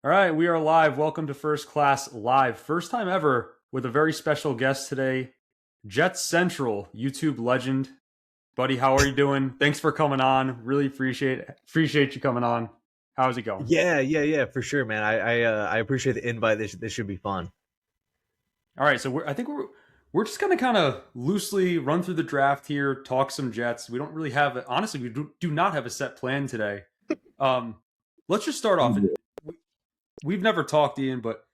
All right, we are live. Welcome to First Class Live. First time ever with a very special guest today, Jets Central YouTube legend. Buddy, how are you doing? Thanks for coming on. Really appreciate you coming on. How's it going? Yeah, for sure, man. I appreciate the invite. This should be fun. All right, so I think we're just gonna kind of loosely run through the draft here, talk some Jets. We don't really have honestly, we do not have a set plan today. Um, let's just start off. And we've never talked, Ian, but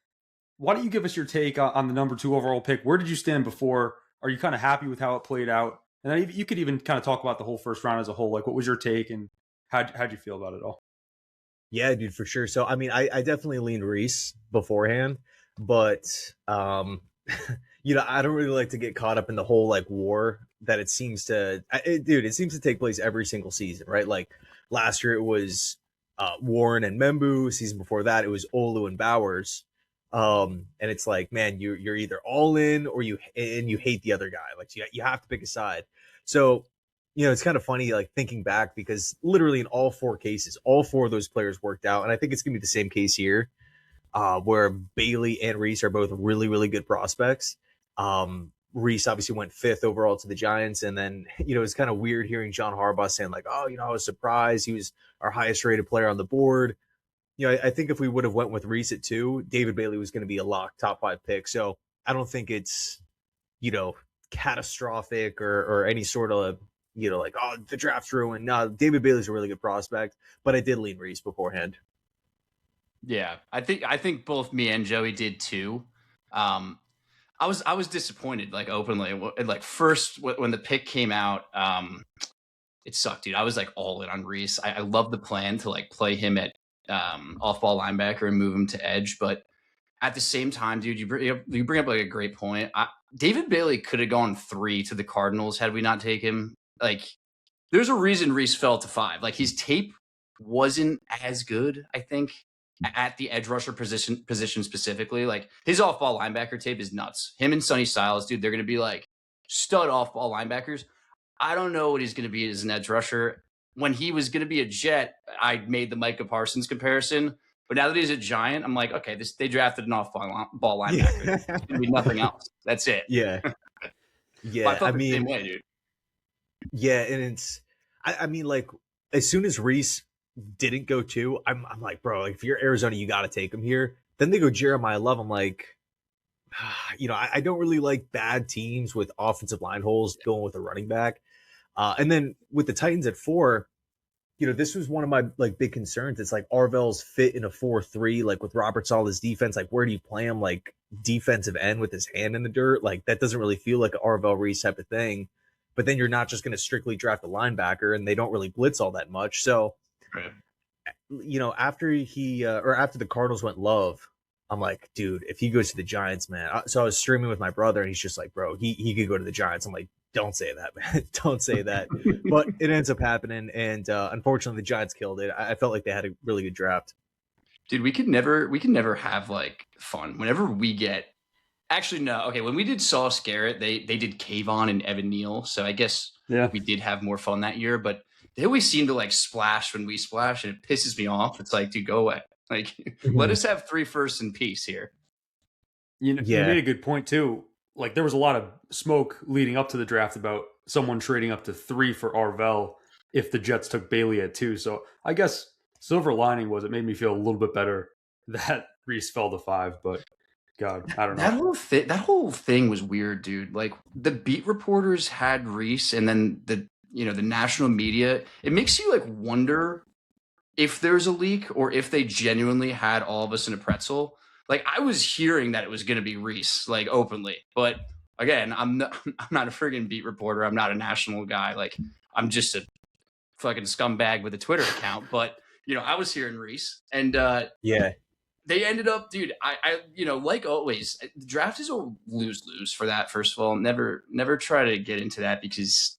why don't you give us your take on the number 2 overall pick? Where did you stand before? Are you kind of happy with how it played out? And then you could even kind of talk about the whole first round as a whole. Like, what was your take and how'd you feel about it all? Yeah, dude, for sure. So, I mean, I definitely leaned Reese beforehand, but I don't really like to get caught up in the whole like war that it seems to, dude. It seems to take place every single season, right? Like last year it was Warren and Membu. Season before that it was Olu and Bowers. And it's like, man, you're either all in or you hate the other guy. Like you have to pick a side. So it's kind of funny, like thinking back, because literally in all 4 cases, all 4 of those players worked out. And I think it's going to be the same case here, where Bailey and Reese are both really, really good prospects. Reese obviously went 5th overall to the Giants. And then, it's kind of weird hearing John Harbaugh saying like, oh, I was surprised. He was our highest rated player on the board. I think if we would have went with Reese at 2, David Bailey was going to be a lock top 5 pick. So I don't think it's, catastrophic or any sort of, like, oh, the draft's ruined. No, David Bailey's a really good prospect, but I did lean Reese beforehand. Yeah, I think both me and Joey did too. I was disappointed, like openly, like first when the pick came out. It sucked, dude. I was like all in on Reese. I love the plan to like play him at off ball linebacker and move him to edge, but at the same time, dude, you bring up like a great point. David Bailey could have gone 3 to the Cardinals had we not taken him. Like, there's a reason Reese fell to 5. Like, his tape wasn't as good, I think, at the edge rusher position specifically. Like, his off ball linebacker tape is nuts. Him and Sonny Styles, dude, they're gonna be like stud off ball linebackers. I don't know what he's gonna be as an edge rusher. When he was gonna be a Jet, I made the Micah Parsons comparison. But now that he's a Giant, I'm like, okay, they drafted an off ball linebacker. Yeah. It's gonna be nothing else. That's it. Yeah. But I Yeah. felt the same way, dude. Yeah. And I mean, like, as soon as Reese didn't go 2, I'm like, bro, like, if you're Arizona, you got to take him here. Then they go Jeremiah Love. I'm like, I don't really like bad teams with offensive line holes going with a running back. And then with the Titans at 4, this was one of my like big concerns. It's like Arvell's fit in a 4-3, like with Robert Sala's defense. Like, where do you play him? Like defensive end with his hand in the dirt? Like, that doesn't really feel like an Arvell Reese type of thing. But then you're not just going to strictly draft a linebacker, and they don't really blitz all that much. So, Right. after after the Cardinals went Love, I'm like, dude, if he goes to the Giants, man. So I was streaming with my brother, and he's just like, bro, he could go to the Giants. I'm like, don't say that, man. Don't say that. But it ends up happening, and unfortunately, the Giants killed it. I felt like they had a really good draft. Dude, we could never have like fun. Whenever we get actually no, okay, when we did Sauce Garrett, they did Kayvon and Evan Neal. So I guess we did have more fun that year, but they always seem to like splash when we splash, and it pisses me off. It's like, dude, go away. Like, let us have 3 firsts in peace here. You made a good point too. Like, there was a lot of smoke leading up to the draft about someone trading up to 3 for Arvell if the Jets took Bailey at 2. So I guess silver lining was it made me feel a little bit better that Reese fell to 5. But God, I don't know. That whole thing was weird, dude. Like, the beat reporters had Reese, and then the national media. It makes you like wonder if there's a leak or if they genuinely had all of us in a pretzel. Like, I was hearing that it was going to be Reese, like, openly, but again, I'm not a friggin' beat reporter. I'm not a national guy. Like, I'm just a fucking scumbag with a Twitter account. But I was hearing Reese, and they ended up, dude. I like always, the draft is a lose for that. First of all, never try to get into that because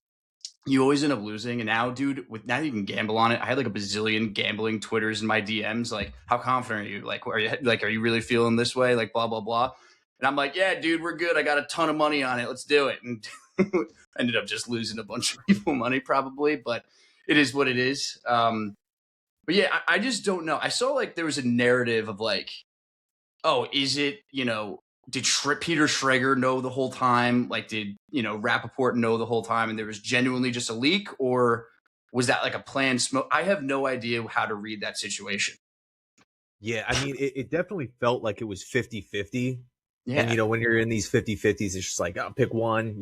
you always end up losing. And now, dude, now you can gamble on it. I had like a bazillion gambling Twitters in my DMs. Like, how confident are you? Like, are you really feeling this way? Like, blah, blah, blah. And I'm like, yeah, dude, we're good. I got a ton of money on it. Let's do it. And ended up just losing a bunch of people money probably, but it is what it is. But yeah, I just don't know. I saw like there was a narrative of like, oh, is it, did Peter Schrager know the whole time? Like, did, Rappaport know the whole time and there was genuinely just a leak? Or was that like a planned smoke? I have no idea how to read that situation. Yeah, I mean, it definitely felt like it was 50-50. And, Yeah. when you're in these 50-50s, it's just like, oh, pick one,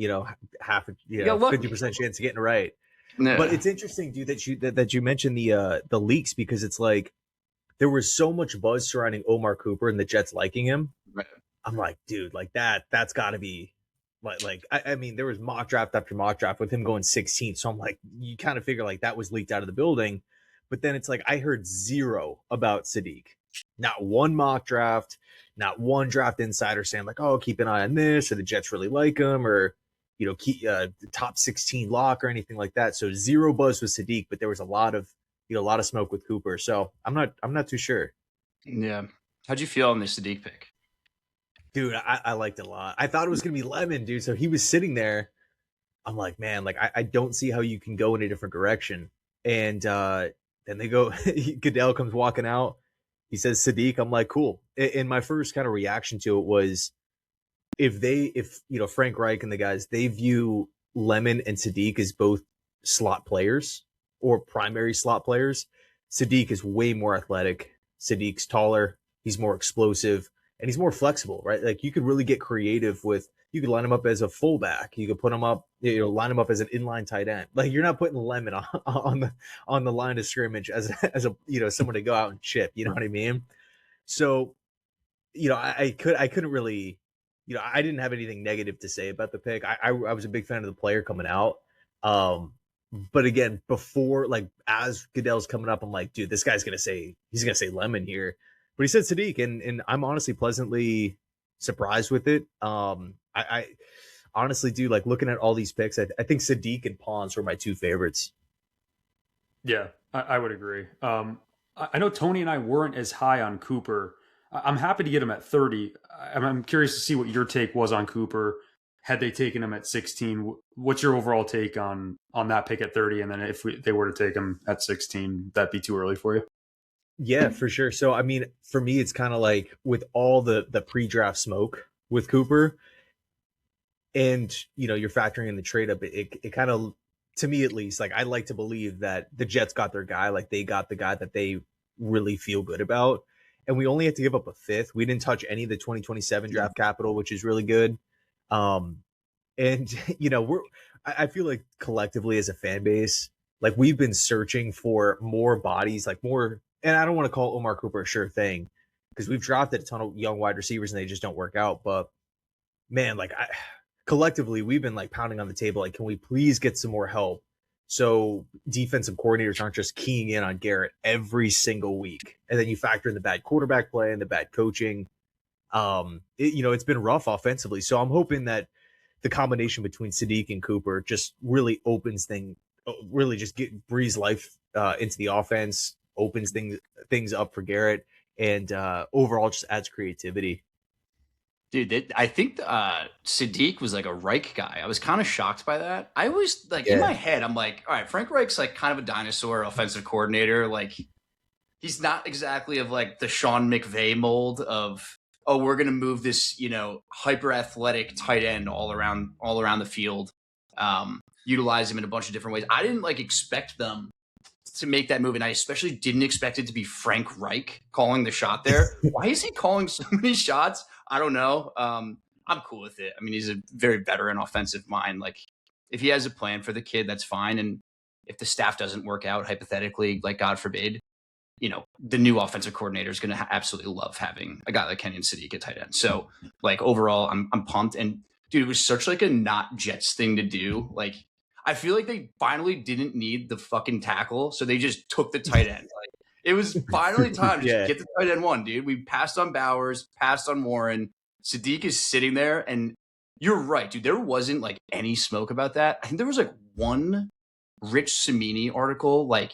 half, You got lucky. 50% chance of getting it right. Yeah. But it's interesting, dude, that you mentioned the leaks, because it's like there was so much buzz surrounding Omar Cooper and the Jets liking him. Right. I'm like, dude, like that's got to be I mean, there was mock draft after mock draft with him going 16th. So I'm like, you kind of figure like that was leaked out of the building. But then it's like I heard zero about Sadiq. Not one mock draft, not one draft insider saying like, oh, keep an eye on this, or the Jets really like him, or keep the top 16 lock or anything like that. So zero buzz with Sadiq, but there was a lot of smoke with Cooper. So I'm not too sure. Yeah. How'd you feel on the Sadiq pick? Dude, I liked it a lot. I thought it was gonna be Lemon, dude. So he was sitting there. I'm like, man, like I don't see how you can go in a different direction. And then they go, Goodell comes walking out. He says Sadiq. I'm like, cool. And my first kind of reaction to it was, if Frank Reich and the guys, they view Lemon and Sadiq as both slot players or primary slot players. Sadiq is way more athletic. Sadiq's taller. He's more explosive. And he's more flexible, right? Like you could really get creative with, you could line him up as a fullback. You could put him up, line him up as an inline tight end. Like you're not putting Lemon on the line of scrimmage as a someone to go out and chip. You know what I mean? So, I couldn't really, I didn't have anything negative to say about the pick. I was a big fan of the player coming out. But again, before, like, as Goodell's coming up, I'm like, dude, this guy's he's gonna say Lemon here. But he said Sadiq, and I'm honestly pleasantly surprised with it. I honestly do, like, looking at all these picks, I think Sadiq and Pons were my two favorites. Yeah, I would agree. I know Tony and I weren't as high on Cooper. I'm happy to get him at 30. I'm curious to see what your take was on Cooper. Had they taken him at 16, what's your overall take on that pick at 30? And then if they were to take him at 16, that'd be too early for you? Yeah, for sure. So, I mean, for me, it's kind of like with all the pre-draft smoke with Cooper, and you're factoring in the trade up, it kind of, to me at least, like I like to believe that the Jets got their guy, like they got the guy that they really feel good about. And we only had to give up a fifth. We didn't touch any of the 2027 draft capital, which is really good. And I feel like collectively as a fan base, like we've been searching for more bodies, like more, and I don't want to call Omar Cooper a sure thing because we've drafted a ton of young wide receivers and they just don't work out. But man, like collectively, we've been like pounding on the table, like, can we please get some more help? So defensive coordinators aren't just keying in on Garrett every single week. And then you factor in the bad quarterback play and the bad coaching. It's been rough offensively. So I'm hoping that the combination between Sadiq and Cooper just really opens really just breathes life into the offense, opens things up for Garrett, and overall just adds creativity. Dude, I think Sadiq was like a Reich guy. I was kind of shocked by that. I was like, in my head, I'm like, all right, Frank Reich's like kind of a dinosaur offensive coordinator. Like, he's not exactly of like the Sean McVay mold of, oh, we're gonna move this, hyper athletic tight end all around the field, utilize him in a bunch of different ways. I didn't like expect them to make that move, and I especially didn't expect it to be Frank Reich calling the shot there. Why is he calling so many shots? I don't know. I'm cool with it. I mean, he's a very veteran offensive mind. Like, if he has a plan for the kid, that's fine. And if the staff doesn't work out, hypothetically, like God forbid, the new offensive coordinator is going to absolutely love having a guy like Kenyon Sadiq at tight end. So, like, overall, I'm pumped. And dude, it was such like a not Jets thing to do. Like, I feel like they finally didn't need the fucking tackle, so they just took the tight end. Like, it was finally time to get the tight end one, dude. We passed on Bowers, passed on Warren. Sadiq is sitting there, and you're right, dude. There wasn't like any smoke about that. I think there was like one Rich Cimini article like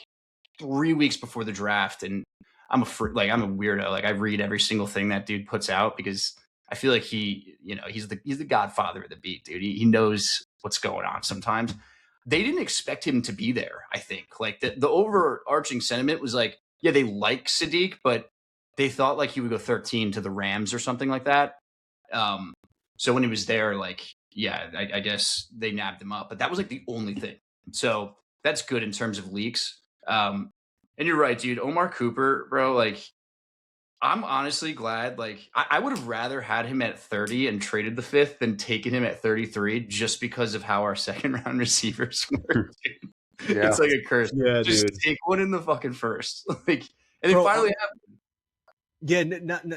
3 weeks before the draft, and I'm a weirdo. Like, I read every single thing that dude puts out because I feel like he's the godfather of the beat, dude. He knows what's going on sometimes. They didn't expect him to be there, I think. Like, the overarching sentiment was like, yeah, they like Sadiq, but they thought like he would go 13 to the Rams or something like that. So when he was there, like, yeah, I guess they nabbed him up, but that was like the only thing. So that's good in terms of leaks. And you're right, dude. Omar Cooper, bro, like, I'm honestly glad. Like, I would have rather had him at 30 and traded the 5th than taken him at 33 just because of how our second round receivers were. Dude. Yeah. It's like a curse. Yeah, Just dude. take one in the fucking first. Like, and Bro, it finally happened. Yeah,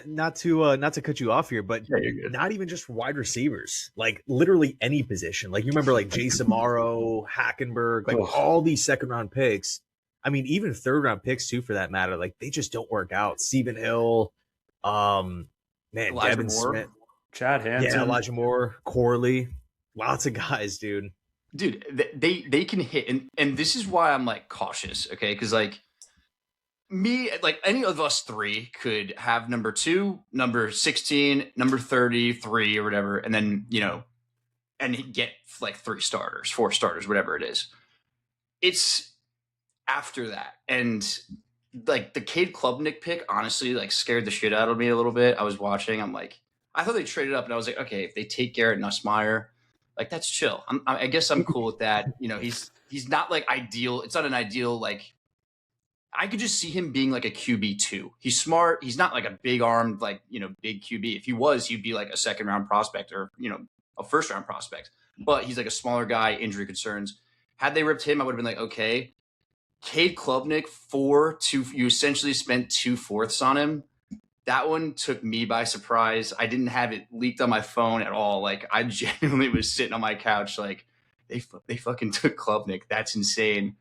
not to cut you off here, but Yeah, you're good. not even just wide receivers, like literally any position. Like you remember like Jason Morrow, Hackenberg, like Ugh. all these second round picks. I mean, even third round picks too, for that matter. Like they just don't work out. Stephen Hill, man, Elijah Devin Moore. Smith, Chad Hansen. yeah, Elijah Moore, Corley, lots of guys, dude. Dude, they can hit, and this is why I'm like cautious, okay? Because like me, like any of us three could have number 2, number 16, number 33 or whatever, and then and get like 3 starters, 4 starters, whatever it is. It's after that, and like the Cade Klubnik pick, honestly, like scared the shit out of me a little bit. I was watching, I'm like, I thought they traded up, and I was like, okay, if they take Garrett Nussmeier, like that's chill. I guess I'm cool with that. He's not like ideal. It's not an ideal like. I could just see him being like a QB2. He's smart. He's not like a big armed, like, big QB. If he was, he'd be like a second round prospect or, a first round prospect. But he's like a smaller guy, injury concerns. Had they ripped him, I would have been like, okay. Cade Klubnik, you essentially spent 2/4 on him. That one took me by surprise. I didn't have it leaked on my phone at all. Like, I genuinely was sitting on my couch like, they fucking took Klubnik. That's insane.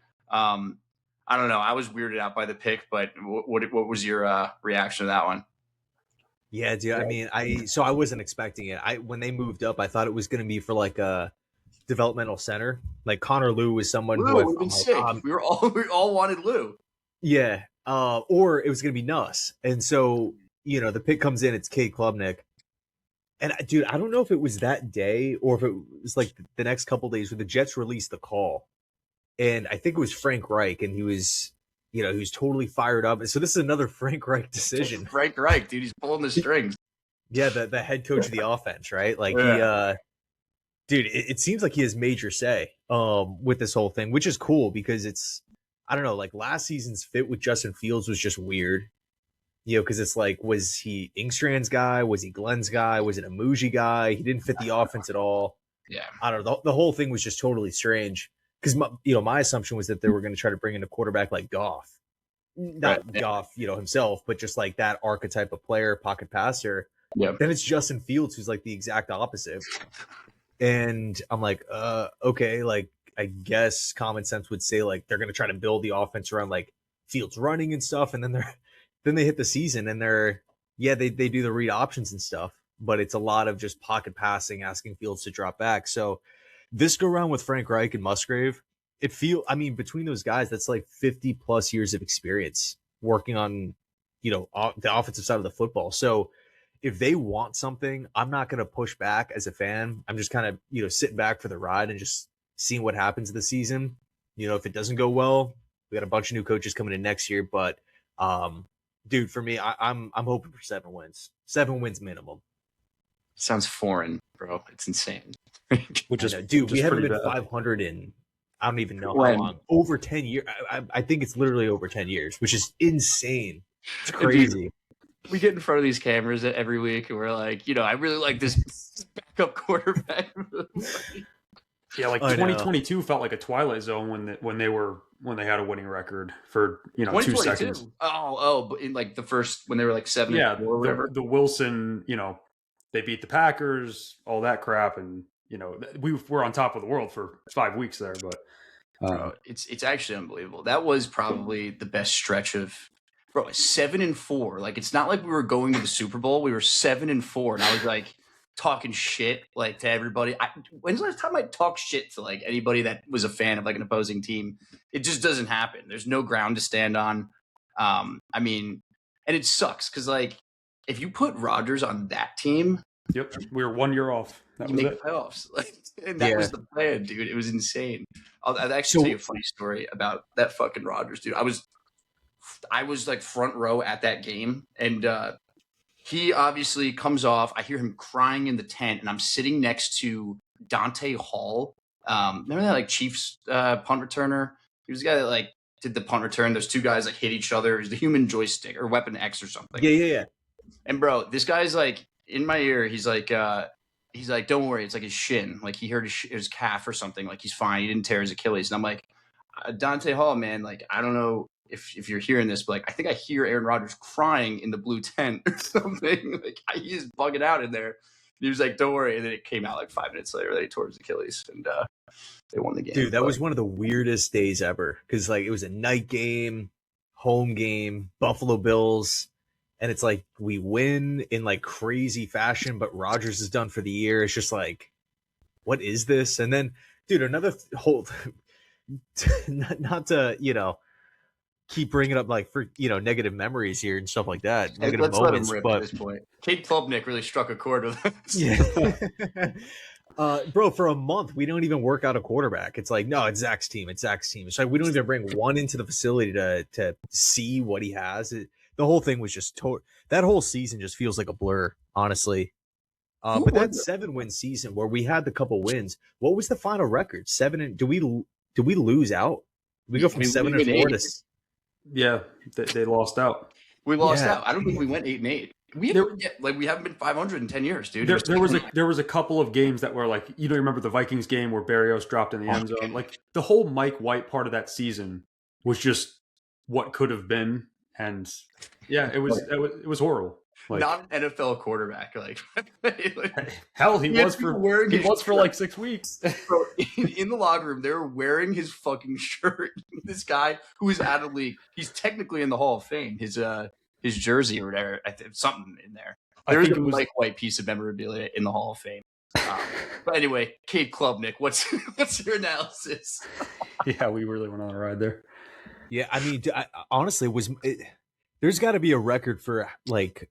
I don't know. I was weirded out by the pick, but what was your reaction to that one? Yeah, dude. I mean, I wasn't expecting it. When they moved up, I thought it was going to be for like a developmental center. Like Connor Lew was someone Lou who would have been sick. We all wanted Lou. yeah, or it was going to be Nuss. And so the pick comes in. It's Cade Klubnik. And dude, I don't know if it was that day or if it was like the next couple days where the Jets released the call. And I think it was Frank Reich, and he was totally fired up. And so this is another Frank Reich decision. Frank Reich, dude, he's pulling the strings. Yeah, the head coach of the offense, right? Like dude, it seems like he has major say with this whole thing, which is cool because it's, I don't know, like last season's fit with Justin Fields was just weird. Because it's like, was he Ingstrand's guy? Was he Glenn's guy? Was it a Muji guy? He didn't fit the offense at all. Yeah, I don't know. The whole thing was just totally strange. Because my assumption was that they were going to try to bring in a quarterback like Goff, not Goff, himself, but just like that archetype of player, pocket passer. Yeah. Then it's Justin Fields, who's like the exact opposite. And I'm like, okay, like I guess common sense would say like they're going to try to build the offense around like Fields running and stuff, and then they hit the season and they do the read options and stuff, but it's a lot of just pocket passing, asking Fields to drop back. So. This go around with Frank Reich and Musgrave, between those guys, that's like 50 plus years of experience working on, the offensive side of the football. So if they want something, I'm not going to push back as a fan. I'm just kind of, sitting back for the ride and just seeing what happens this season. If it doesn't go well, we got a bunch of new coaches coming in next year. But, dude, for me, I'm hoping for 7 wins, 7 wins minimum. Sounds foreign, bro. It's insane. Which is, dude, we haven't been 500 in, I don't even know how long. Over 10 years. I think it's literally over 10 years, which is insane. It's crazy. Dude, we get in front of these cameras every week, and we're like, I really like this backup quarterback. Yeah, like 2022 felt like a twilight zone when they had a winning record for 2 seconds. But in like the first when they were like 7-4 or whatever. The Wilson, they beat the Packers, all that crap, and we were on top of the world for 5 weeks there. But bro, it's actually unbelievable. That was probably the best stretch of 7-4. Like it's not like we were going to the Super Bowl. We were 7-4, and I was like talking shit like to everybody. When's the last time I talked shit to like anybody that was a fan of like an opposing team? It just doesn't happen. There's no ground to stand on. And it sucks because like if you put Rodgers on that team, yep, we were 1 year off. You make playoffs, and that was the plan, dude. It was insane. I'll actually tell you a funny story about that fucking Rodgers, dude. I was I was like front row at that game, and he obviously comes off. I hear him crying in the tent, and I'm sitting next to Dante Hall. Remember that like Chiefs punt returner? He was the guy that like did the punt return. Those two guys like hit each other. It was the human joystick or Weapon X or something. Yeah. And bro, this guy's like in my ear. He's like, don't worry. It's like his shin. Like he hurt his calf or something. Like he's fine. He didn't tear his Achilles. And I'm like, Dante Hall, man. Like I don't know if you're hearing this, but like I think I hear Aaron Rodgers crying in the blue tent or something. Like he's bugging out in there. And he was like, don't worry. And then it came out like 5 minutes later that he tore his Achilles, and they won the game. Dude, that was one of the weirdest days ever, because like it was a night game, home game, Buffalo Bills, and it's like we win in like crazy fashion, but Rodgers is done for the year. It's just like, what is this? And then, dude, another whole not to keep bringing up like for negative memories here and stuff like that, negative Let's moments, let him rip but at this point. Cade Klubnik really struck a chord with us. yeah. Bro, for a month we don't even work out a quarterback. It's like, no, it's Zach's team. It's like we don't even bring one into the facility to see what he has. The whole thing was just that whole season just feels like a blur, honestly. But that 7-win season where we had the couple wins, what was the final record? 7 and did we lose out? We go from 7-4 to Yeah, they lost out. We lost out. I don't think we went 8-8. We haven't been 500 in 10 years, dude. There was a couple of games that were like, remember the Vikings game where Berrios dropped in the end zone. Like the whole Mike White part of that season was just what could have been, and yeah, it was horrible. Like, not an NFL quarterback. Like hell, he was for like 6 weeks. Bro, in the locker room, they were wearing his fucking shirt. This guy who is out of league, he's technically in the Hall of Fame. His jersey or whatever, something in there. There's a Mike White piece of memorabilia in the Hall of Fame. But anyway, Cade Klubnik, what's your analysis? Yeah, we really went on a ride there. Yeah, I mean, honestly, there's got to be a record for like.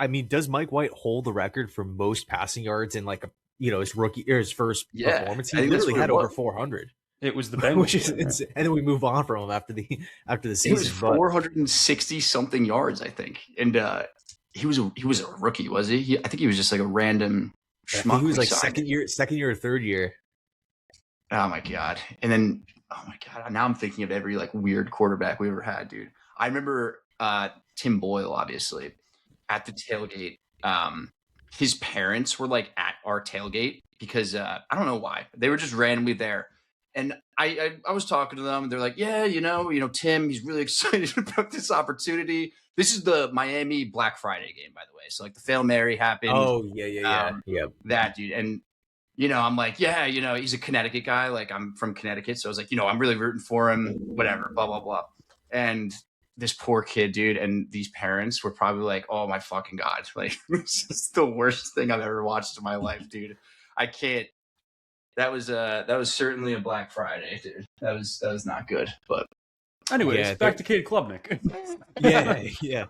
I mean, does Mike White hold the record for most passing yards in like his rookie or his first performance? He literally had over 400. It was the Bengals, which is insane. And then we move on from him after the season. It was 460 something yards, I think, and he was a rookie, was he? I think he was just like a random. He was like second year or third year. Oh my god! And then now I'm thinking of every like weird quarterback we ever had, dude. I remember Tim Boyle, obviously. At the tailgate, his parents were like at our tailgate because I don't know why, they were just randomly there, and I was talking to them, and they're like, yeah, Tim, he's really excited about this opportunity. This is the Miami Black Friday game, by the way, so like the Hail Mary happened. Oh yeah, that dude, and I'm like, yeah, he's a Connecticut guy, like I'm from Connecticut, so I was like, I'm really rooting for him, whatever, blah blah blah, and this poor kid, dude, and these parents were probably like, oh my fucking god, like this is the worst thing I've ever watched in my life, dude. I can't. That was certainly a Black Friday, dude. That was not good. But anyways, back to Cade Klubnik. yeah.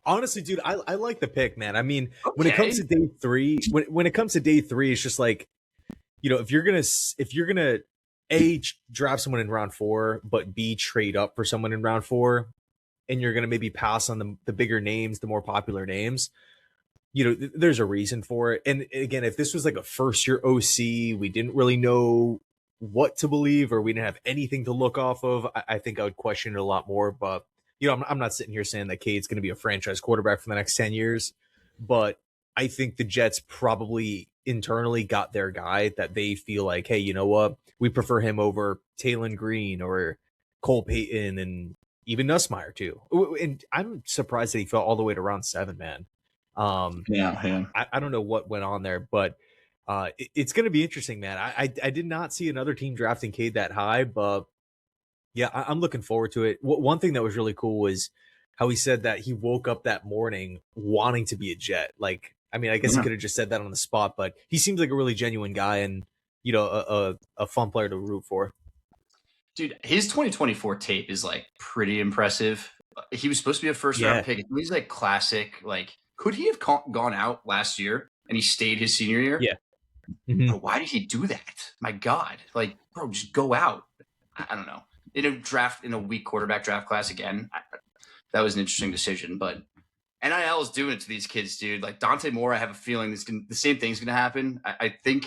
Honestly, dude, I like the pick, man. I mean, when it comes to day 3, when it comes to day 3, it's just like, if you're gonna A, draft someone in round 4, but B, trade up for someone in round 4. And you're going to maybe pass on the bigger names, the more popular names, there's a reason for it. And again, if this was like a first year OC, we didn't really know what to believe, or we didn't have anything to look off of, I think I would question it a lot more. But, I'm not sitting here saying that Cade's going to be a franchise quarterback for the next 10 years. But I think the Jets probably internally got their guy that they feel like, hey, you know what? We prefer him over Taylon Green or Cole Payton and even Nussmeier too. And I'm surprised that he fell all the way to round 7, man. Yeah. I don't know what went on there, but it's going to be interesting, man. I did not see another team drafting Cade that high, but yeah, I'm looking forward to it. One thing that was really cool was how he said that he woke up that morning wanting to be a Jet. Like, I mean, I guess he could have just said that on the spot, but he seems like a really genuine guy and, a fun player to root for. Dude, his 2024 tape is like pretty impressive. He was supposed to be a first round pick. He's like classic. Like, could he have gone out last year and he stayed his senior year? Yeah. Bro, why did he do that? My God. Like, bro, just go out. I don't know. in a weak quarterback draft class again. That was an interesting decision, but NIL is doing it to these kids, dude. Like Dante Moore, I have a feeling the same thing's going to happen. I think,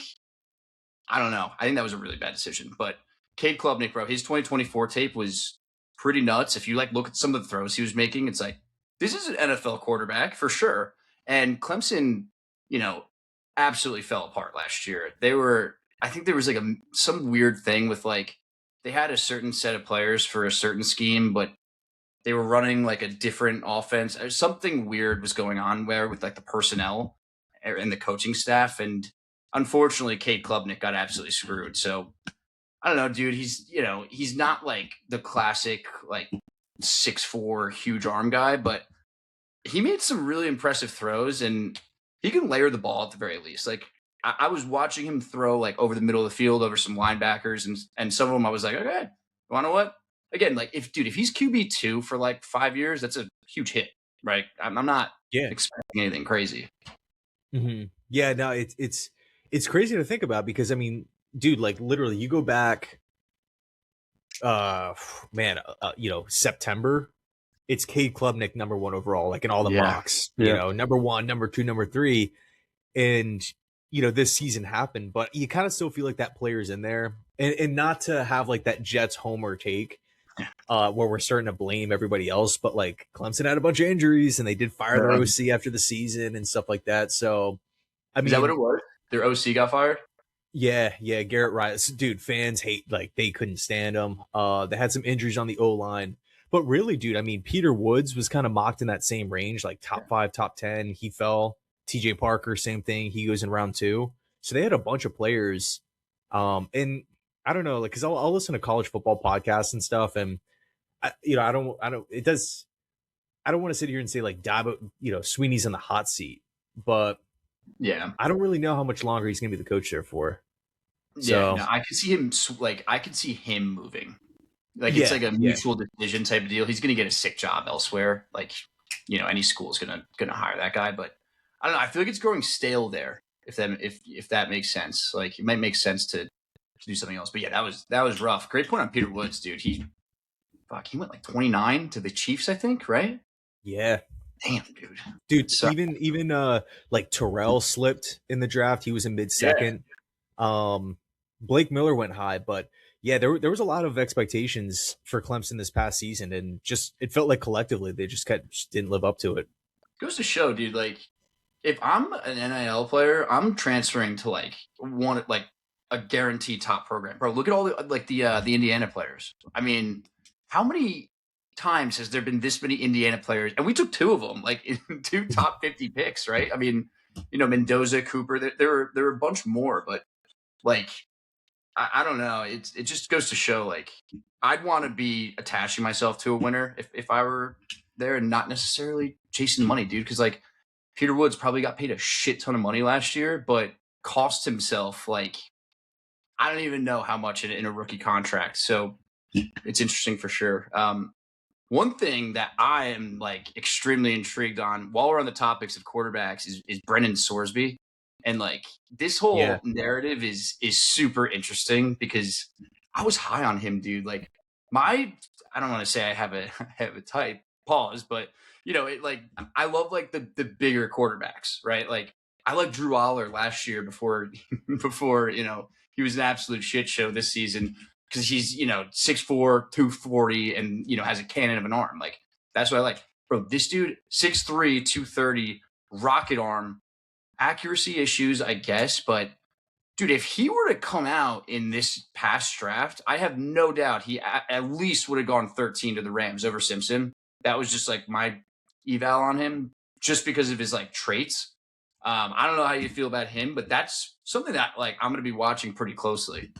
I don't know. I think that was a really bad decision. But Cade Klubnik, bro, his 2024 tape was pretty nuts. If you like look at some of the throws he was making, it's like, this is an NFL quarterback for sure. And Clemson, absolutely fell apart last year. I think there was like some weird thing with like, they had a certain set of players for a certain scheme, but they were running like a different offense. Something weird was going on there with like the personnel and the coaching staff. And unfortunately, Cade Klubnik got absolutely screwed. So I don't know, dude. He's not like the classic like 6'4" huge arm guy, but he made some really impressive throws and he can layer the ball at the very least. Like I was watching him throw like over the middle of the field over some linebackers and some of them I was like, okay, you wanna know what? Again, like if he's QB2 for like 5 years, that's a huge hit, right? I'm not expecting anything crazy. Mm-hmm. Yeah, no, it's crazy to think about because I mean, dude, like literally, you go back, September, it's Cade Klubnik number 1 overall, like in all the mocks, number 1, number 2, number 3, and this season happened, but you kind of still feel like that player's in there, and not to have like that Jets homer take. Where we're starting to blame everybody else, but like Clemson had a bunch of injuries and they did fire their OC after the season and stuff like that. So, I mean, is that what it was? Their OC got fired? Yeah, Garrett Rice, dude. Fans hate they couldn't stand him. They had some injuries on the O-line, but really, dude, I mean, Peter Woods was kind of mocked in that same range, like top 5, top 10. He fell. TJ Parker, same thing. He goes in round 2. So they had a bunch of players, and I don't know, like, because I'll listen to college football podcasts and stuff, and I don't want to sit here and say like Dabo, Sweeney's in the hot seat, but yeah, I don't really know how much longer he's gonna be the coach there for. So I could see him moving, like it's like a mutual decision type of deal. He's gonna get a sick job elsewhere, like any school is gonna hire that guy, but I don't know. I feel like it's growing stale there. If that makes sense, like it might make sense to do something else. But yeah, that was rough. Great point on Peter Woods, dude. He went like 29 to the Chiefs, I think, right? Yeah. Damn, dude. So, even like Terrell slipped in the draft. He was in mid-second. Blake Miller went high, but yeah, there was a lot of expectations for Clemson this past season, and just it felt like collectively they just didn't live up to it. Goes to show, dude. Like if I'm an NIL player, I'm transferring to like a guaranteed top program, bro. Look at all the Indiana players. I mean, how many times has there been this many Indiana players? And we took 2 of them, like in 2 top 50 picks, right? I mean, Mendoza, Cooper, there were a bunch more, but like, I don't know. It just goes to show, like, I'd want to be attaching myself to a winner if I were there and not necessarily chasing money, dude. Because like Peter Woods probably got paid a shit ton of money last year, but cost himself like I don't even know how much in a rookie contract. So it's interesting for sure. One thing that I am like extremely intrigued on while we're on the topics of quarterbacks is Brennan Sorsby. And like this whole narrative is super interesting because I was high on him, dude. Like I don't want to say I have a type, pause, but I love like the bigger quarterbacks, right? Like I like Drew Aller last year before he was an absolute shit show this season because he's 6'4", 240, and has a cannon of an arm. Like that's what I like, bro. This dude 6'3", 230, rocket arm. Accuracy issues, I guess, but dude, if he were to come out in this past draft, I have no doubt he at least would have gone 13 to the Rams over Simpson. That was just like my eval on him, just because of his like traits. I don't know how you feel about him, but that's something that like I'm going to be watching pretty closely.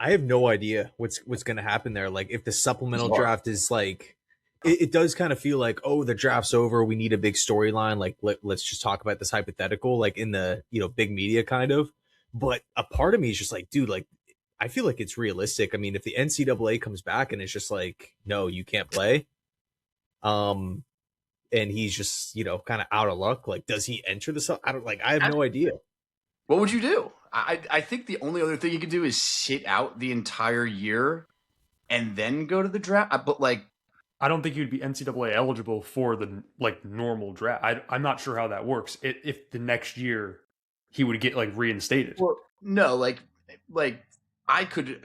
I have no idea what's going to happen there. Like if the supplemental draft is like. It does kind of feel like, oh, the draft's over. We need a big storyline. Like, let's just talk about this hypothetical, like in the, big media kind of. But a part of me is just like, dude, like, I feel like it's realistic. I mean, if the NCAA comes back and it's just like, no, you can't play. And he's just, kind of out of luck. Like, does he enter the, I have no idea. What would you do? I think the only other thing you could do is sit out the entire year and then go to the draft. But like, I don't think you'd be NCAA eligible for the like normal draft. I'm not sure how that works. If the next year he would get like reinstated. well, no, like I could,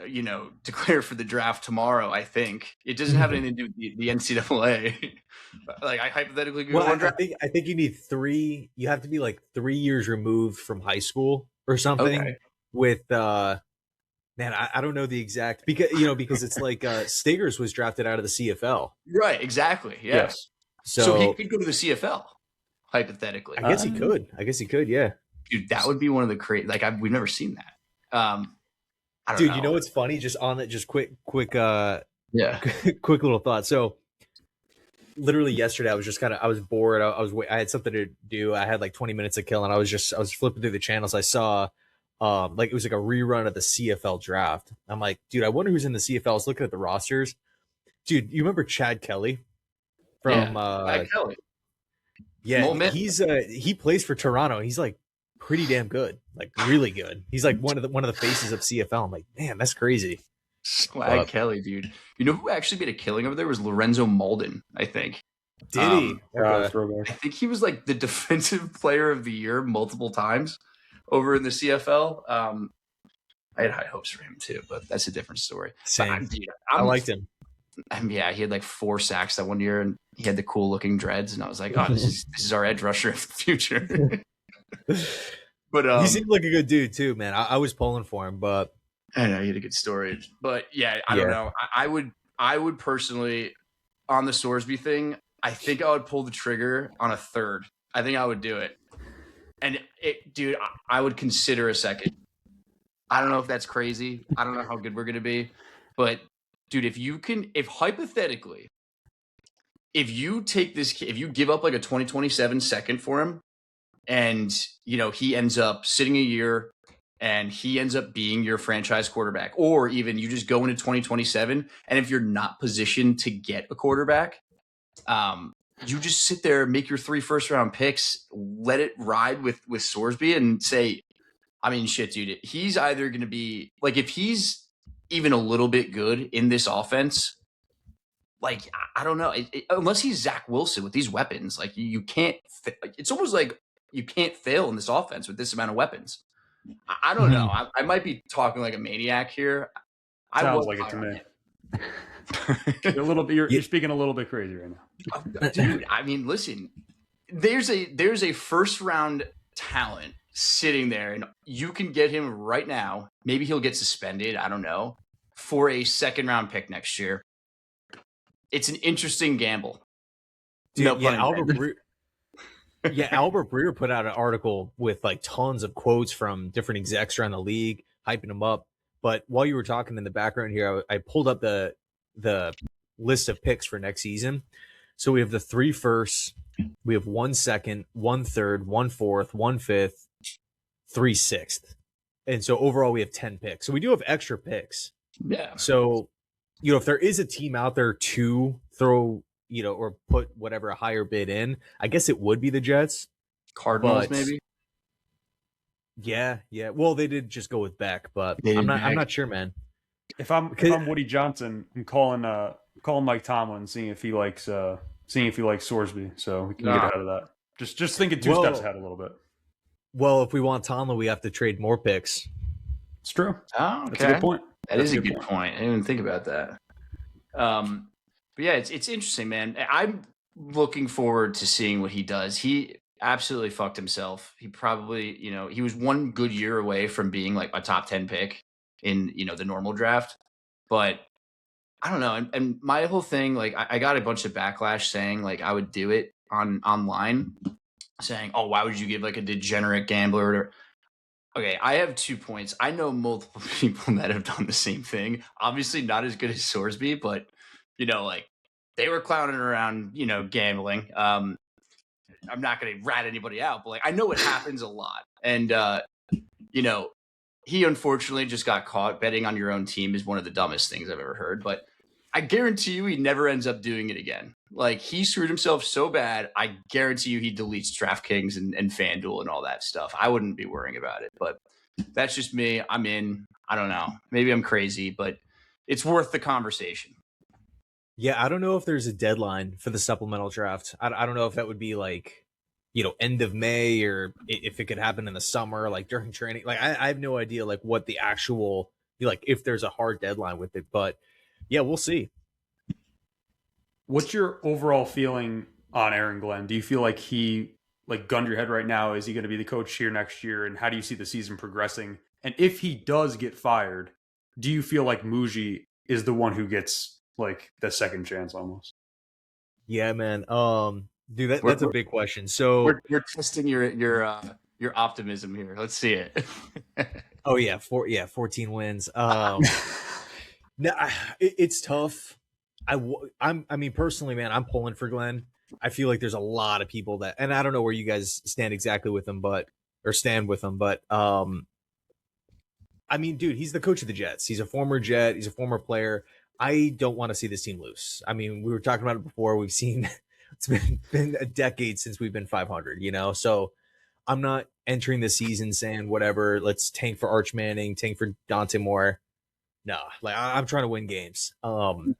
declare for the draft tomorrow. I think it doesn't have anything to do with the NCAA. Like I hypothetically go Well, one I draft. think you need 3. You have to be like 3 years removed from high school or something. Okay. With man, I don't know the exact because it's like Stigers was drafted out of the CFL, Right, exactly. Yeah. Yes. So he could go to the CFL, hypothetically. I guess he could. Yeah. Dude, that would be one of the like we've never seen that. I don't Dude, know. you know what's funny? Just on that, just quick Yeah. quick little thought. So literally yesterday, I was bored. I had something to do. I had like 20 minutes to kill, and I was flipping through the channels. I saw like it was like a rerun of the CFL draft. I'm like, dude, I wonder who's in the CFL. I was looking at the rosters. Dude, you remember Chad Kelly from Chad Kelly. yeah, he plays for Toronto. He's like pretty damn good, like really good. He's like one of the faces of CFL. I'm like, man, that's crazy. Swag Kelly, dude. You know who actually made a killing over there was Lorenzo Malden, I think. Did he? Throwback. I think he was like the defensive player of the year multiple times over in the CFL. I had high hopes for him too, but that's a different story. Same. But I liked him. Yeah, he had like 4 sacks that one year, and he had the cool looking dreads, and I was like, oh, this is our edge rusher of the future. But he seemed like a good dude too, man. I was pulling for him, but I know he had a good story. But yeah, I don't know. I would personally, on the Sorsby thing, I think I would pull the trigger on a third. I think I would do it. And dude, I would consider a second. I don't know if that's crazy. I don't know how good we're gonna be, but dude, if hypothetically, if you give up like a 2027 second for him, and he ends up sitting a year, and he ends up being your franchise quarterback, or even you just go into 2027, and if you're not positioned to get a quarterback, you just sit there, make your 3 first-round picks, let it ride with Sorsby, and say, I mean, shit, dude, he's either going to be like, if he's even a little bit good in this offense, like, I don't know, unless he's Zach Wilson with these weapons, like you can't. It's almost like you can't fail in this offense with this amount of weapons. I don't know. I might be talking like a maniac here. Sounds like it to me. You're a little bit. You're speaking a little bit crazy right now, dude. I mean, listen. There's a first round talent sitting there, and you can get him right now. Maybe he'll get suspended. I don't know, for a second round pick next year. It's an interesting gamble. Dude, no, yeah, Albert Breer put out an article with like tons of quotes from different execs around the league, hyping him up. But while you were talking in the background here, I pulled up the list of picks for next season. So we have the 3 firsts, we have 1 second, 1 third, 1 fourth, 1 fifth, 3 sixth. And so overall we have 10 picks. So we do have extra picks. Yeah. So, if there is a team out there to throw, or put whatever a higher bid in, I guess it would be the Jets. Cardinals, maybe. Yeah. Well, they did just go with Beck, but I'm not sure, man. If I'm Woody Johnson, I'm calling Mike Tomlin, seeing if he likes Sorsby, so we can get ahead of that. Just thinking 2 steps ahead a little bit. Well, if we want Tomlin, we have to trade more picks. It's true. Oh, okay. That's a good point. That is a good point. I didn't even think about that. But yeah, it's interesting, man. I'm looking forward to seeing what he does. He absolutely fucked himself. He probably, he was 1 good year away from being like a top 10 pick in, the normal draft. But I don't know. And my whole thing, like I got a bunch of backlash saying like I would do it online, saying, oh, why would you give like a degenerate gambler? Okay, I have 2 points. I know multiple people that have done the same thing. Obviously not as good as Sorsby, but like they were clowning around, gambling. I'm not going to rat anybody out, but like I know it happens a lot. And he unfortunately just got caught. Betting on your own team is one of the dumbest things I've ever heard, but I guarantee you he never ends up doing it again. Like he screwed himself so bad, I guarantee you he deletes DraftKings and FanDuel and all that stuff. I wouldn't be worrying about it, but that's just me. I'm in. I don't know. Maybe I'm crazy, but it's worth the conversation. Yeah, I don't know if there's a deadline for the supplemental draft. I don't know if that would be like, end of May, or if it could happen in the summer, like during training. Like I have no idea like what the actual, like if there's a hard deadline with it, but yeah, we'll see. What's your overall feeling on Aaron Glenn? Do you feel like he like gunned your head right now? Is he going to be the coach here next year? And how do you see the season progressing? And if he does get fired, do you feel like Muji is the one who gets like the second chance almost? Yeah, man. Dude, that's a big question. So we're testing your optimism here. Let's see it. Oh yeah, 14 wins. No, it's tough. I mean, personally, man, I'm pulling for Glenn. I feel like there's a lot of people that, and I don't know where you guys stand exactly with him, but I mean, dude, he's the coach of the Jets. He's a former Jet. He's a former player. I don't want to see this team lose. I mean, we were talking about it before. We've seen it's been a decade since we've been 500, So I'm not entering the season saying whatever. Let's tank for Arch Manning, tank for Dante Moore. No, like I'm trying to win games. And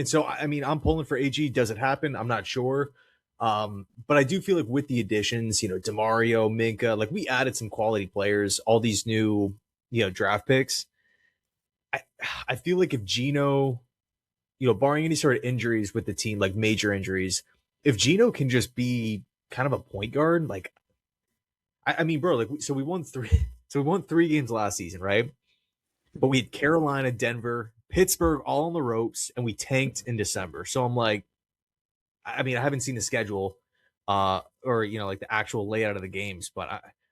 so I mean, I'm pulling for AG. Does it happen? I'm not sure. But I do feel like with the additions, DeMario, Minka, like we added some quality players, all these new, draft picks. I feel like if Geno, barring any sort of injuries with the team, like major injuries, if Geno can just be kind of a point guard, like, I mean, bro, like, so we won 3 games last season, right? But we had Carolina, Denver, Pittsburgh all on the ropes, and we tanked in December. So I'm like, I mean, I haven't seen the schedule, or like the actual layout of the games, but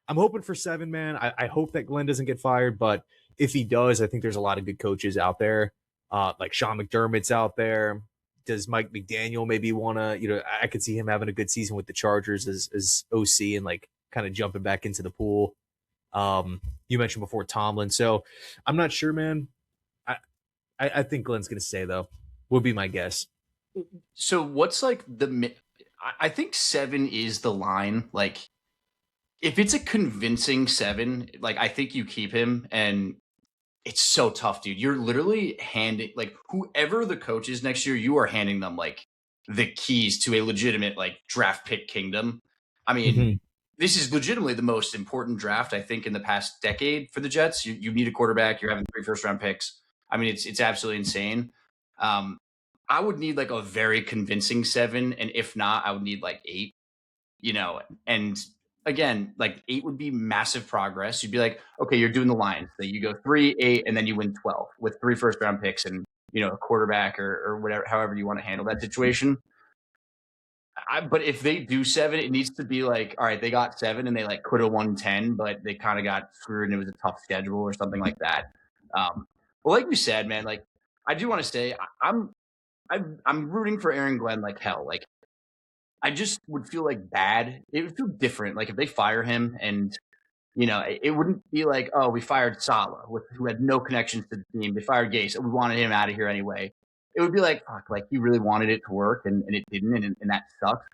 I'm hoping for 7, man. I hope that Glenn doesn't get fired, but if he does, I think there's a lot of good coaches out there. Like Sean McDermott's out there. Does Mike McDaniel maybe want to, I could see him having a good season with the Chargers as OC and like kind of jumping back into the pool. You mentioned before Tomlin. So I'm not sure, man. I think Glenn's going to stay though, would be my guess. So what's like I think 7 is the line. Like if it's a convincing 7, like I think you keep him, and it's so tough, dude. You're literally handing like whoever the coach is next year, you are handing them like the keys to a legitimate like draft pick kingdom. I mean, This is legitimately the most important draft, I think, in the past decade for the Jets. You need a quarterback. You're having 3 first-round picks. I mean, it's absolutely insane. I would need like a very convincing 7, and if not, I would need like 8. And again, like 8 would be massive progress. You'd be like, okay, you're doing the Lions. So you go 3, 8, and then you win 12 with 3 first-round picks and a quarterback or whatever, however you want to handle that situation. But if they do 7, it needs to be like, all right, they got 7 and they like could have won 10, but they kind of got screwed and it was a tough schedule or something like that. Well, like we said, man, like I do want to say I'm rooting for Aaron Glenn like hell. Like I just would feel like bad. It would feel different. Like if they fire him and it wouldn't be like, oh, we fired Saleh, who had no connections to the team. They fired Gase, and we wanted him out of here anyway. It would be like, fuck, like he really wanted it to work, and it didn't, and that sucks.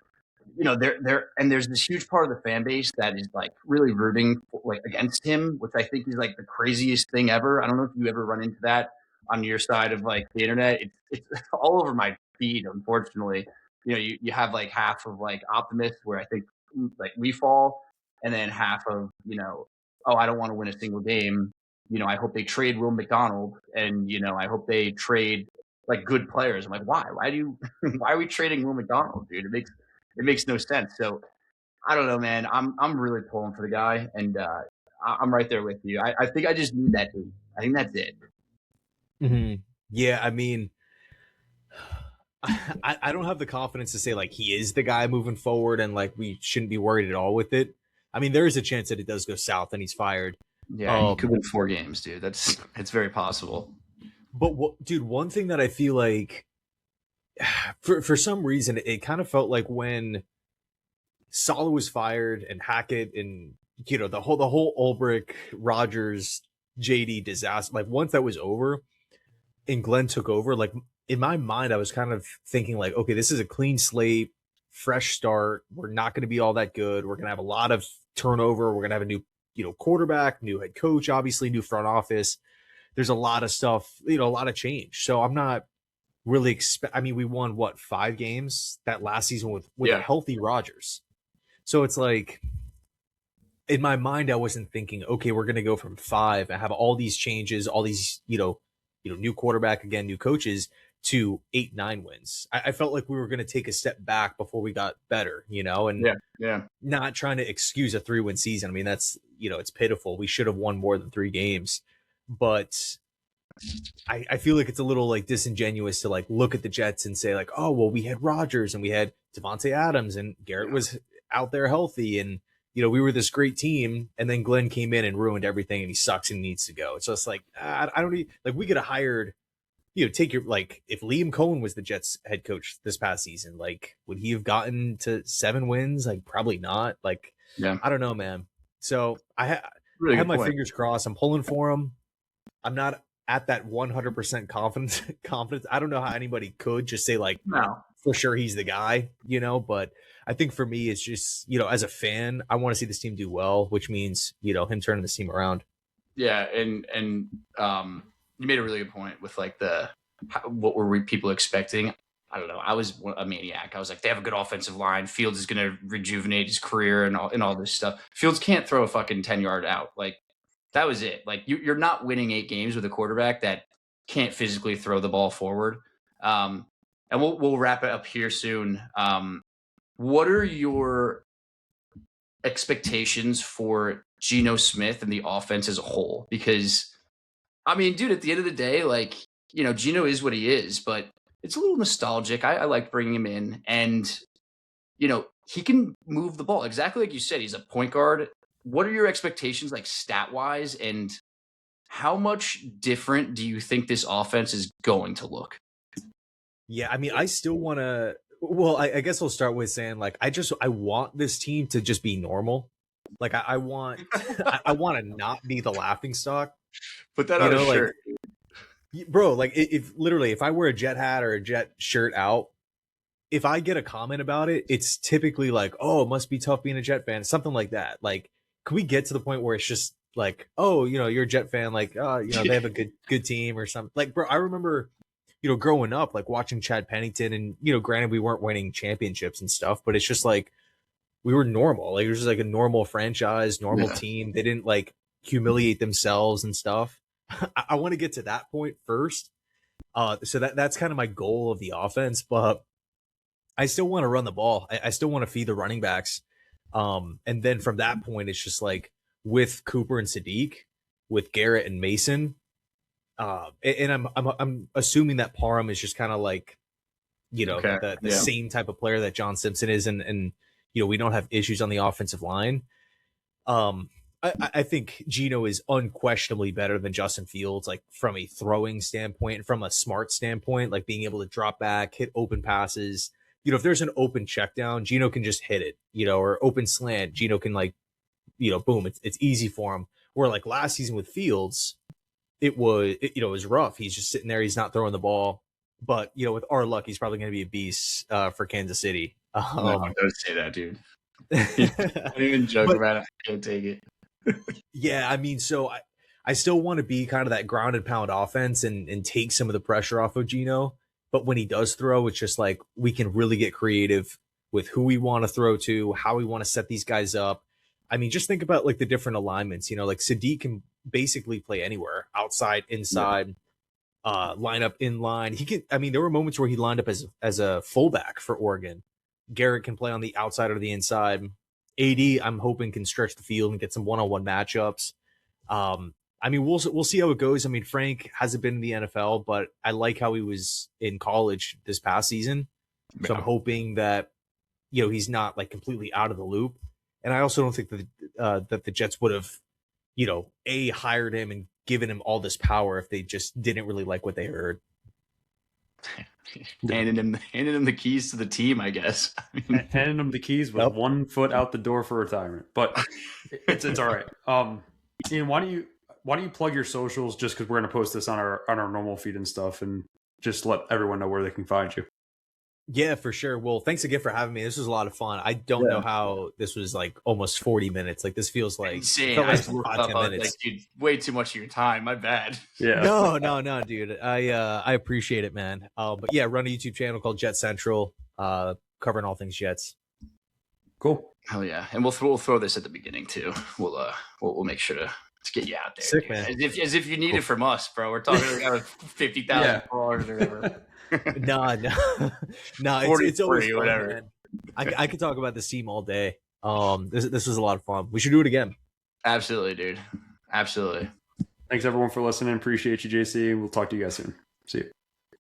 There's this huge part of the fan base that is like really rooting like against him, which I think is like the craziest thing ever. I don't know if you ever run into that on your side of like the internet. It's all over my feed, unfortunately. You have like half of like optimists where I think like we fall, and then half of oh, I don't want to win a single game. I hope they trade Will McDonald, and I hope they trade like good players. I'm like, why? Why are we trading Will McDonald, dude? It makes no sense. So I don't know, man. I'm really pulling for the guy, and I'm right there with you. I think I just need that team. I think that's it. Mm-hmm. Yeah, I mean, I don't have the confidence to say like he is the guy moving forward, and like we shouldn't be worried at all with it. I mean, there is a chance that it does go south and he's fired. Yeah, he could win 4 games, dude. It's very possible. But dude, one thing that I feel like for some reason it kind of felt like when Saleh was fired and Hackett and the whole Ulbrich, Rodgers, JD disaster, like once that was over and Glenn took over, like in my mind I was kind of thinking like, okay, this is a clean slate, fresh start. We're not going to be all that good. We're going to have a lot of turnover. We're going to have a new quarterback, new head coach, obviously new front office. there's a lot of stuff, a lot of change. So I'm not really I mean, we won what 5 games that last season with a healthy Rodgers. So it's like in my mind, I wasn't thinking, okay, we're going to go from 5 and have all these changes, all these, new quarterback again, new coaches to 8, 9 wins. I felt like we were going to take a step back before we got better, and not trying to excuse a 3-win season. I mean, that's, it's pitiful. We should have won more than 3 games, but I feel like it's a little like disingenuous to like look at the Jets and say like, oh, well, we had Rodgers and we had Devontae Adams and Garrett was out there healthy and, we were this great team, and then Glenn came in and ruined everything, and he sucks and needs to go. So it's like, I don't need, like, we could have hired, take your, like, if Liam Cohen was the Jets head coach this past season, like, would he have gotten to 7 wins? Like, probably not. Like, I don't know, man. So I have my fingers crossed. I'm pulling for him. I'm not at that 100% confidence. I don't know how anybody could just say, like, no, for sure he's the guy, but I think for me, it's just, as a fan, I want to see this team do well, which means, him turning this team around. Yeah. And you made a really good point with like what were people expecting? I don't know. I was a maniac. I was like, they have a good offensive line. Fields is going to rejuvenate his career and all this stuff. Fields can't throw a fucking 10-yard out. Like that was it. Like you're not winning 8 games with a quarterback that can't physically throw the ball forward. And we'll wrap it up here soon. What are your expectations for Geno Smith and the offense as a whole? Because, I mean, dude, at the end of the day, like, Geno is what he is, but it's a little nostalgic. I like bringing him in, and, he can move the ball. Exactly like you said, he's a point guard. What are your expectations, like, stat-wise, and how much different do you think this offense is going to look? Yeah, I mean, I still want to... Well, I guess I'll start with saying, like, I want this team to just be normal. Like, I want I want to not be the laughingstock. Put that on a shirt. Bro, like, if I wear a Jet hat or a Jet shirt out, if I get a comment about it, it's typically like, oh, it must be tough being a Jet fan, something like that. Like, can we get to the point where it's just like, oh, you're a Jet fan, like, they have a good team or something. Like, bro, I remember... growing up, like watching Chad Pennington and, granted we weren't winning championships and stuff, but it's just like, we were normal. Like it was just like a normal franchise, normal team. They didn't like humiliate themselves and stuff. I want to get to that point first. So that's kind of my goal of the offense, but I still want to run the ball. I still want to feed the running backs. And then from that point, it's just like with Cooper and Sadiq, with Garrett and Mason, and I'm assuming that Parham is just kind of like, the same type of player that John Simpson is, and we don't have issues on the offensive line. I think Geno is unquestionably better than Justin Fields, like from a throwing standpoint, from a smart standpoint, like being able to drop back, hit open passes. If there's an open check down, Geno can just hit it, or open slant, Geno can like, boom, it's easy for him. Where like last season with Fields, it was rough. He's just sitting there. He's not throwing the ball. But, with our luck, he's probably going to be a beast for Kansas City. No, don't say that, dude. I don't even joke about it. I can't take it. Yeah, I mean, so I still want to be kind of that grounded pound offense and take some of the pressure off of Geno. But when he does throw, it's just like we can really get creative with who we want to throw to, how we want to set these guys up. I mean, just think about like the different alignments, like Sadiq can basically play anywhere, outside, inside, line up in line. There were moments where he lined up as a fullback for Oregon. Garrett can play on the outside or the inside. AD, I'm hoping, can stretch the field and get some one-on-one matchups. We'll see how it goes. I mean, Frank hasn't been in the NFL, but I like how he was in college this past season. So I'm hoping that, he's not like completely out of the loop. And I also don't think that the Jets would have, hired him and given him all this power if they just didn't really like what they heard. handing him the keys to the team, I guess. Handing him the keys with 1 foot out the door for retirement. But it's all right. Ian, why don't you plug your socials, just because we're going to post this on our normal feed and stuff, and just let everyone know where they can find you. Yeah, for sure. Well, thanks again for having me. This was a lot of fun. I don't know how this was like almost 40 minutes. Like this feels like Insane. felt I like just looked 5, up, 10 I was minutes. like, dude, way too much of your time. My bad. Yeah. No, dude. I appreciate it, man. But yeah, run a YouTube channel called Jet Central, covering all things Jets. Cool. Hell yeah, and we'll throw this at the beginning too. We'll make sure to get you out there. Sick, dude. man. As if you need it from us, bro. We're talking about 50,000 Yeah. followers or whatever. No. It's always 43, fun, whatever. man. I could talk about this team all day. This was a lot of fun. We should do it again. Absolutely, dude. Absolutely. Thanks everyone for listening. Appreciate you, JC. We'll talk to you guys soon. See you.